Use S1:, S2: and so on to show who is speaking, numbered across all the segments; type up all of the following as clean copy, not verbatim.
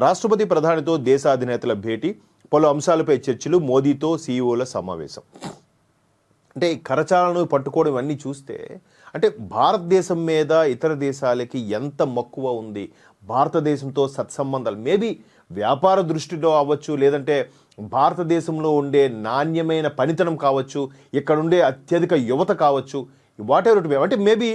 S1: రాష్ట్రపతి ప్రధానితో దేశాధినేతల భేటీ, పలు అంశాలపై చర్చలు, మోదీతో సీఈఓల సమావేశం. అంటే ఈ కరచాలను పట్టుకోవడం ఇవన్నీ చూస్తే అంటే భారతదేశం మీద ఇతర దేశాలకి ఎంత మక్కువ ఉంది, భారతదేశంతో సత్సంబంధాలు మేబీ వ్యాపార దృష్టిలో అవ్వచ్చు, లేదంటే భారతదేశంలో ఉండే నాణ్యమైన పనితనం కావచ్చు, ఇక్కడ ఉండే అత్యధిక యువత కావచ్చు, వాట్ ఎవర్ ఇట్ మే, అంటే మేబీ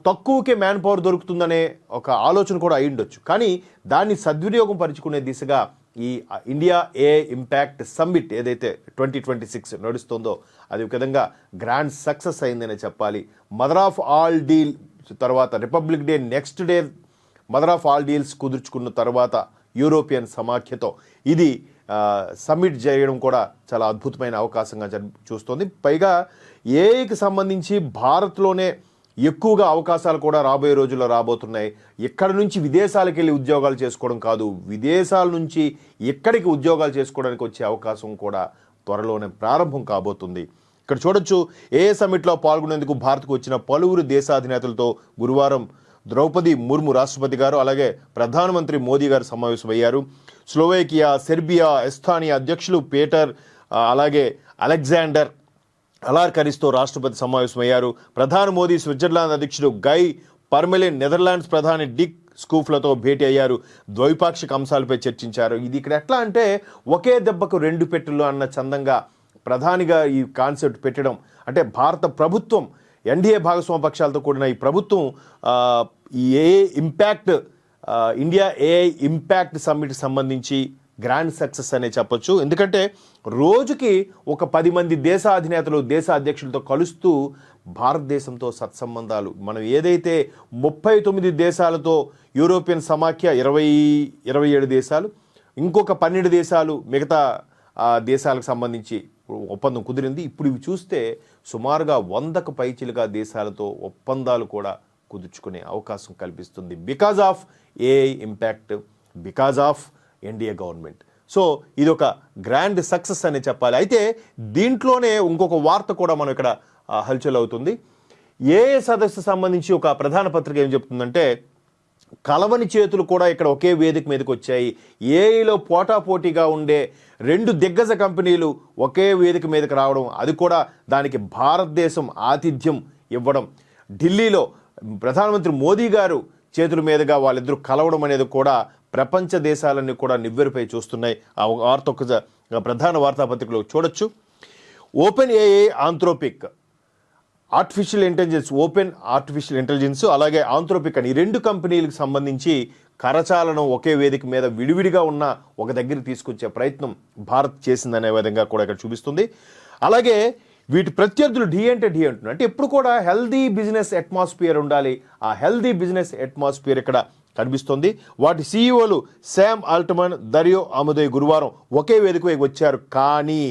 S1: తక్కువకే మ్యాన్ పవర్ దొరుకుతుందనే ఒక ఆలోచన కూడా అయి ఉండొచ్చు. కానీ దాన్ని సద్వినియోగం పరుచుకునే దిశగా ఈ ఇండియా ఏఐ ఇంపాక్ట్ సమ్మిట్ ఏదైతే 2026 నడుస్తుందో అది ఒక విధంగా గ్రాండ్ సక్సెస్ అయిందనే చెప్పాలి. మదర్ ఆఫ్ ఆల్ డీల్ తర్వాత Republic Day next day mother of all deals కుదుర్చుకున్న తర్వాత యూరోపియన్ సమాఖ్యతో ఇది సమ్మిట్ చేయడం కూడా చాలా అద్భుతమైన అవకాశంగా చూస్తోంది. పైగా ఏఐకి సంబంధించి భారత్లోనే ఎక్కువగా అవకాశాలు కూడా రాబోయే రోజుల్లో రాబోతున్నాయి. ఇక్కడ నుంచి విదేశాలకు వెళ్ళి ఉద్యోగాలు చేసుకోవడం కాదు, విదేశాల నుంచి ఎక్కడికి ఉద్యోగాలు చేసుకోవడానికి వచ్చే అవకాశం కూడా త్వరలోనే ప్రారంభం కాబోతుంది. ఇక్కడ చూడొచ్చు, ఏఏ సమ్మిట్లో పాల్గొనేందుకు భారత్కు వచ్చిన పలువురు దేశాధినేతలతో గురువారం ద్రౌపది ముర్ము రాష్ట్రపతి గారు, అలాగే ప్రధానమంత్రి మోదీ గారు సమావేశమయ్యారు. స్లోవేకియా, సెర్బియా, ఎస్థానియా అధ్యక్షులు పీటర్ అలాగే అలెగ్జాండర్ అలార్కరిస్తో రాష్ట్రపతి సమావేశమయ్యారు. ప్రధాని మోదీ స్విట్జర్లాండ్ అధ్యక్షుడు గై పర్మెలిన్, నెదర్లాండ్స్ ప్రధాని డిక్ స్కూఫ్లతో భేటీ అయ్యారు. ద్వైపాక్షిక అంశాలపై చర్చించారు. ఇది ఇక్కడ ఎట్లా అంటే ఒకే దెబ్బకు రెండు పెట్టులు అన్న చందంగా ప్రధానిగా ఈ కాన్సెప్ట్ పెట్టడం, అంటే భారత ప్రభుత్వం ఎన్డీఏ భాగస్వామ్య పక్షాలతో కూడిన ఈ ప్రభుత్వం ఈ AI impact India AI impact సమ్మిట్కి సంబంధించి గ్రాండ్ సక్సెస్ అనే చెప్పొచ్చు. ఎందుకంటే రోజుకి ఒక 10 మంది దేశాధినేతలు, దేశ అధ్యక్షులతో కలుస్తూ భారతదేశంతో సత్సంబంధాలు, మనం ఏదైతే 39 దేశాలతో యూరోపియన్ సమాఖ్య 27 దేశాలు, ఇంకొక 12 దేశాలు మిగతా దేశాలకు సంబంధించి ఒప్పందం కుదిరింది. ఇప్పుడు ఇవి చూస్తే సుమారుగా 100కు పైచిలుగా దేశాలతో ఒప్పందాలు కూడా కుదుర్చుకునే అవకాశం కల్పిస్తుంది. Because of AI impact, because of NDA government. So ఇది ఒక గ్రాండ్ సక్సెస్ అనే చెప్పాలి. అయితే దీంట్లోనే ఇంకొక వార్త కూడా మనం ఇక్కడ హల్చల్ అవుతుంది. ఏఐ సదస్సు సంబంధించి ఒక ప్రధాన పత్రిక ఏం చెప్తుందంటే, కలవని చేతులు కూడా ఇక్కడ ఒకే వేదిక మీదకి వచ్చాయి. ఏఐలో పోటాపోటీగా ఉండే 2 దిగ్గజ కంపెనీలు ఒకే వేదిక మీదకి రావడం, అది కూడా దానికి భారతదేశం ఆతిథ్యం ఇవ్వడం, ఢిల్లీలో ప్రధానమంత్రి మోదీ గారు చేతుల మీదుగా వాళ్ళిద్దరూ కలవడం అనేది కూడా ప్రపంచ దేశాలన్నీ కూడా నివ్వెరపై చూస్తున్నాయి. ఆ వార్త ఒక ప్రధాన వార్తాపత్రికలో చూడొచ్చు. Open AI, Anthropic artificial intelligence, open artificial intelligence అలాగే ఆంథ్రోపిక్ అని 2 కంపెనీలకు సంబంధించి కరచాలనం ఒకే వేదిక మీద విడివిడిగా ఉన్న ఒక దగ్గరికి తీసుకొచ్చే ప్రయత్నం భారత్ చేసిందనే విధంగా కూడా ఇక్కడ చూపిస్తుంది. అలాగే వీటి ప్రత్యర్థులు ఢీ అంటున్నారు. అంటే ఎప్పుడు కూడా హెల్దీ బిజినెస్ అట్మాస్ఫియర్ ఉండాలి. ఆ హెల్దీ బిజినెస్ అట్మాస్ఫియర్ ఇక్కడ కనిపిస్తుంది. వాటి సీఈఓలు శామ్ ఆల్ట్మన్, దరియో ఆముదే గురువారం ఒకే వేదిక వచ్చారు. కానీ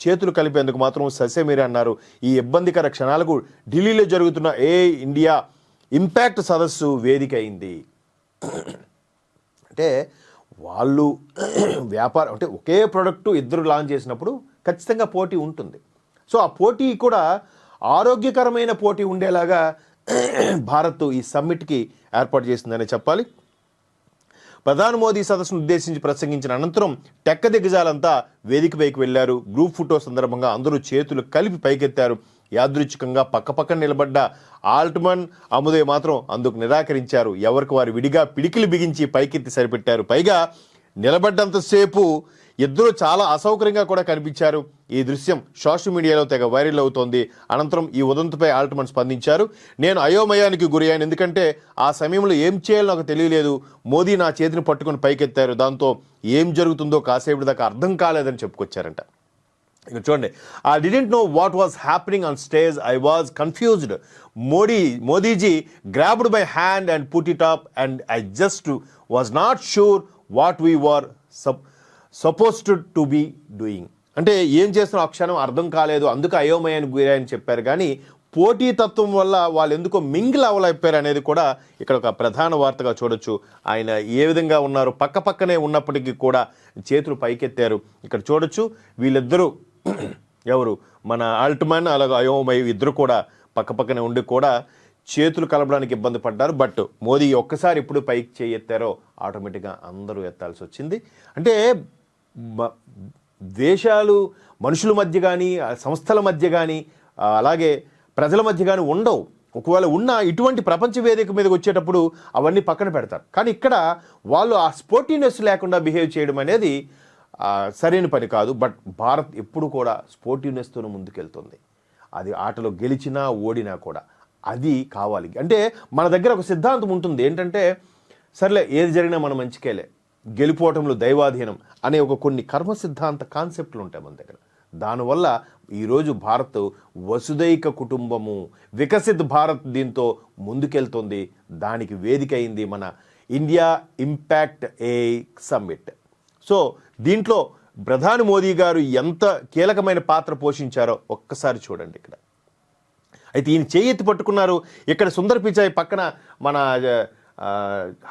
S1: చేతులు కలిపేందుకు మాత్రం ససేమిరే అన్నారు. ఈ ఇబ్బందికర క్షణాలకు ఢిల్లీలో జరుగుతున్న ఏఐ ఇండియా ఇంపాక్ట్ సదస్సు వేదిక అయింది. అంటే వాళ్ళు వ్యాపారం, అంటే ఒకే ప్రోడక్ట్ ఇద్దరు లాంచ్ చేసినప్పుడు ఖచ్చితంగా పోటీ ఉంటుంది. సో ఆ పోటీ కూడా ఆరోగ్యకరమైన పోటీ ఉండేలాగా భారత్ ఈ సమ్మిట్కి ఏర్పాటు చేసిందని చెప్పాలి. ప్రధాని మోదీ సదస్సును ఉద్దేశించి ప్రసంగించిన అనంతరం టెక్క దిగ్గజాలంతా వేదికపైకి వెళ్లారు. గ్రూప్ ఫోటో సందర్భంగా అందరూ చేతులు కలిపి పైకెత్తారు. యాదృచ్ఛికంగా పక్కపక్కన నిలబడ్డ ఆల్ట్మన్, అముదే మాత్రం అందుకు నిరాకరించారు. ఎవరికి వారు విడిగా పిడికిలు బిగించి పైకెత్తి సరిపెట్టారు. పైగా నిలబడ్డంతసేపు ఇద్దరూ చాలా అసౌకర్యంగా కూడా కనిపించారు. ఈ దృశ్యం సోషల్ మీడియాలో తెగ వైరల్ అవుతోంది. అనంతరం ఈ ఉదంతపై ఆల్ట్మన్ స్పందించారు. నేను అయోమయానికి గురయ్యాను, ఎందుకంటే ఆ సమయంలో ఏం చేయాలో నాకు తెలియలేదు. మోదీ నా చేతిని పట్టుకుని పైకెత్తారు. దాంతో ఏం జరుగుతుందో కాసేపటి దాకా అర్థం కాలేదని చెప్పుకొచ్చారంట. ఇక చూడండి, I didn't know what was happening on stage. I was confused. Modiji grabbed my hand and put it up and I just was not sure what we were supposed to be doing. అంటే ఏం చేస్తున్న ఆ క్షణం అర్థం కాలేదు, అందుకు అయోమయానికి గురని చెప్పారు. కానీ పోటీతత్వం వల్ల వాళ్ళు ఎందుకో మింగిల్ అవ్వలేకపోయారు అనేది కూడా ఇక్కడ ఒక ప్రధాన వార్తగా చూడొచ్చు. ఆయన ఏ విధంగా ఉన్నారు, పక్కపక్కనే ఉన్నప్పటికీ కూడా చేతులు పైకెత్తారు. ఇక్కడ చూడొచ్చు వీళ్ళిద్దరూ ఎవరు, మన ఆల్ట్మన్ అలాగే అయోమయ్ ఇద్దరు కూడా పక్కపక్కనే ఉండి కూడా చేతులు కలపడానికి ఇబ్బంది పడ్డారు. బట్ మోదీ ఒక్కసారి ఎప్పుడు పైకి చేయెత్తారో ఆటోమేటిక్గా అందరూ ఎత్తాల్సి వచ్చింది. అంటే దేశాలు మనుషుల మధ్య కానీ సంస్థల మధ్య కానీ అలాగే ప్రజల మధ్య కానీ ఉండవు. ఒకవేళ ఉన్న ఇటువంటి ప్రపంచ వేదిక మీదకి వచ్చేటప్పుడు అవన్నీ పక్కన పెడతారు. కానీ ఇక్కడ వాళ్ళు ఆ స్పోర్టివ్నెస్ లేకుండా బిహేవ్ చేయడం అనేది సరైన పని కాదు. బట్ భారత్ ఎప్పుడు కూడా స్పోర్టివ్నెస్తోనే ముందుకెళ్తుంది. అది ఆటలో గెలిచినా ఓడినా కూడా అది కావాలి. అంటే మన దగ్గర ఒక సిద్ధాంతం ఉంటుంది ఏంటంటే, సర్లే ఏది జరిగినా మన మంచికేలే, గెలిపోవటంలో దైవాధీనం అనే ఒక కొన్ని కర్మ సిద్ధాంత కాన్సెప్ట్లు ఉంటాయి మన దగ్గర. దానివల్ల ఈరోజు భారత్ వసుదైక కుటుంబము, వికసిత్ భారత్ దీంతో ముందుకెళ్తుంది. దానికి వేదిక అయింది మన ఇండియా ఇంపాక్ట్ ఏ సమ్మిట్. సో దీంట్లో ప్రధాని మోదీ గారు ఎంత కీలకమైన పాత్ర పోషించారో ఒక్కసారి చూడండి. ఇక్కడ అయితే ఈయన చేయి పట్టుకున్నారు. ఇక్కడ సుందర్ పిచాయ్ పక్కన మన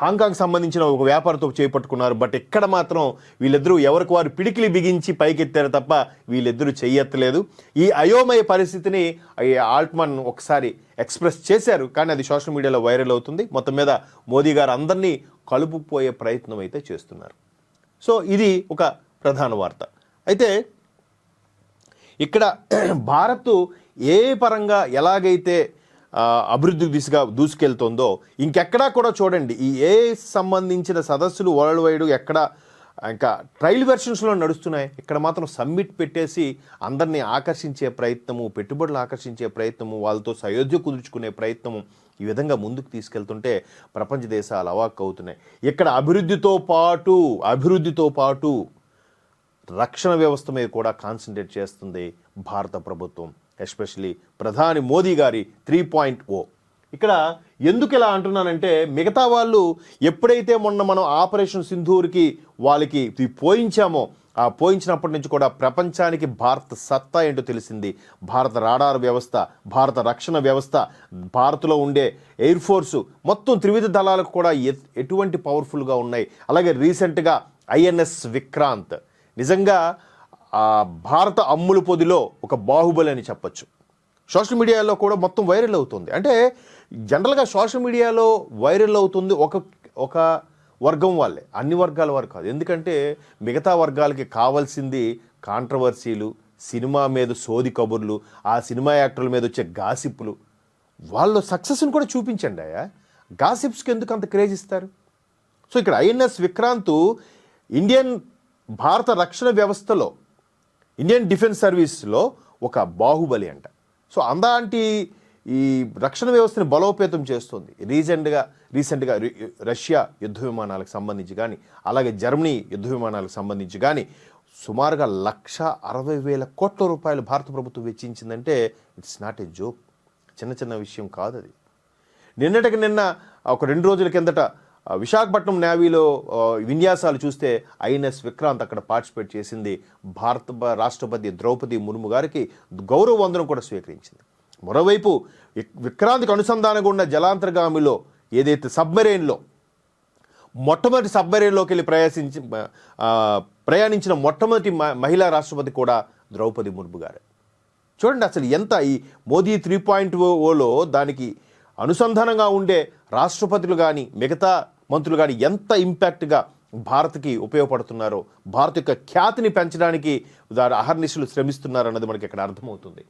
S1: హాంకాంగ్ సంబంధించిన ఒక వ్యాపారంతో చేపట్టుకున్నారు. బట్ ఇక్కడ మాత్రం వీళ్ళిద్దరూ ఎవరికి వారు పిడికిలి బిగించి పైకెత్తారు తప్ప వీళ్ళిద్దరూ చెయ్యెత్తలేదు. ఈ అయోమయ పరిస్థితిని ఆల్ట్మన్ ఒకసారి ఎక్స్ప్రెస్ చేశారు, కానీ అది సోషల్ మీడియాలో వైరల్ అవుతుంది. మొత్తం మీద మోదీ గారు అందరినీ కలుపుకుపోయే ప్రయత్నం అయితే చేస్తున్నారు. సో ఇది ఒక ప్రధాన వార్త. అయితే ఇక్కడ భారత్ ఏ పరంగా ఎలాగైతే అభివృద్ధి దిశగా దూసుకెళ్తుందో ఇంకెక్కడా కూడా చూడండి. ఈ ఏ సంబంధించిన సదస్సులు వరల్డ్ వైడ్ ఎక్కడ ఇంకా ట్రయల్ వెర్షన్స్లో నడుస్తున్నాయి. ఇక్కడ మాత్రం సమ్మిట్ పెట్టేసి అందరినీ ఆకర్షించే ప్రయత్నము, పెట్టుబడులు ఆకర్షించే ప్రయత్నము, వాళ్ళతో సయోధ్య కుదుర్చుకునే ప్రయత్నము, ఈ విధంగా ముందుకు తీసుకెళ్తుంటే ప్రపంచ దేశాలు అవాక్ అవుతున్నాయి. ఇక్కడ అభివృద్ధితో పాటు రక్షణ వ్యవస్థ మీద కూడా కాన్సన్ట్రేట్ చేస్తుంది భారత ప్రభుత్వం, ఎస్పెషలీ ప్రధాని మోదీ గారి 3.0. ఇక్కడ ఎందుకు ఇలా అంటున్నానంటే, మిగతా వాళ్ళు ఎప్పుడైతే మొన్న మనం ఆపరేషన్ సింధూర్కి వాళ్ళకి పోయించామో ఆ పోయించినప్పటి నుంచి కూడా ప్రపంచానికి భారత సత్తా ఏంటో తెలిసింది. భారత రాడార్ వ్యవస్థ, భారత రక్షణ వ్యవస్థ, భారత్లో ఉండే ఎయిర్ ఫోర్సు మొత్తం త్రివిధ దళాలకు కూడా ఎటువంటి పవర్ఫుల్గా ఉన్నాయి. అలాగే రీసెంట్గా INS విక్రాంత్ నిజంగా భారత అమ్ముల పొదిలో ఒక బాహుబలి అని చెప్పచ్చు. సోషల్ మీడియాలో కూడా మొత్తం వైరల్ అవుతుంది. అంటే జనరల్గా సోషల్ మీడియాలో వైరల్ అవుతుంది ఒక వర్గం వాళ్ళే, అన్ని వర్గాల వారు కాదు. ఎందుకంటే మిగతా వర్గాలకి కావాల్సింది కాంట్రవర్సీలు, సినిమా మీద సోది కబుర్లు, ఆ సినిమా యాక్టర్ల మీద వచ్చే గాసిప్లు. వాళ్ళు సక్సెస్ని కూడా చూపించండి. గాసిప్స్కి ఎందుకు అంత క్రేజ్ ఇస్తారు? సో ఇక్కడ INS విక్రాంత్ భారత రక్షణ వ్యవస్థలో, ఇండియన్ డిఫెన్స్ సర్వీస్లో ఒక బాహుబలి అంట. సో అలాంటి ఈ రక్షణ వ్యవస్థని బలోపేతం చేస్తుంది. రీసెంట్గా రష్యా యుద్ధ విమానాలకు సంబంధించి కానీ, అలాగే జర్మనీ యుద్ధ విమానాలకు సంబంధించి కానీ సుమారుగా 1,60,000 కోట్ల రూపాయలు భారత ప్రభుత్వం వెచ్చించిందంటే ఇట్స్ నాట్ ఏ జోక్, చిన్న విషయం కాదు అది. నిన్న ఒక 2 రోజుల కిందట విశాఖపట్నం నేవీలో విన్యాసాలు చూస్తే INS విక్రాంత్ అక్కడ పార్టిసిపేట్ చేసింది. భారత రాష్ట్రపతి ద్రౌపది ముర్ము గారికి గౌరవ వందనం కూడా స్వీకరించింది. మరోవైపు విక్రాంత్కి అనుసంధానంగా ఉన్న జలాంతర్గామిలో ఏదైతే మొట్టమొదటి సబ్మెరైన్లోకి వెళ్ళి ప్రయాణించిన మొట్టమొదటి మహిళా రాష్ట్రపతి కూడా ద్రౌపది ముర్ము గారే. చూడండి అసలు ఎంత ఈ మోదీ 3.0లో దానికి అనుసంధానంగా ఉండే రాష్ట్రపతులు కానీ మిగతా మంత్రులు కానీ ఎంత ఇంపాక్ట్గా భారత్కి ఉపయోగపడుతున్నారో, భారత్ యొక్క ఖ్యాతిని పెంచడానికి అహర్నిశలు శ్రమిస్తున్నారన్నది మనకి ఇక్కడ అర్థమవుతుంది.